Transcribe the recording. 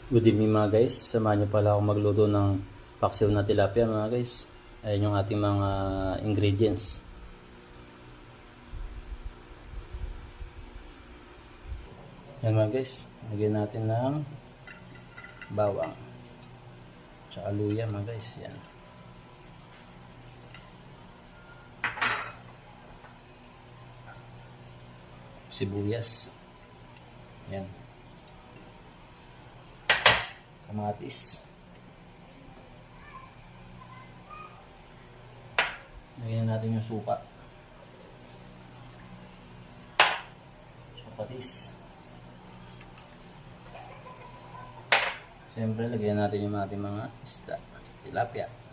Good evening mga guys, samahan niyo pala ako magluto ng paksiw na tilapia mga guys. Ayan yung ating mga ingredients. Ayan mga guys, lagyan natin ng bawang tsaka luya mga guys. Yan. Sibuyas. Yan. Kamatis. Lagyan natin yung suka. Patis. Siyempre, lagyan natin yung ating mga isda. Tilapia.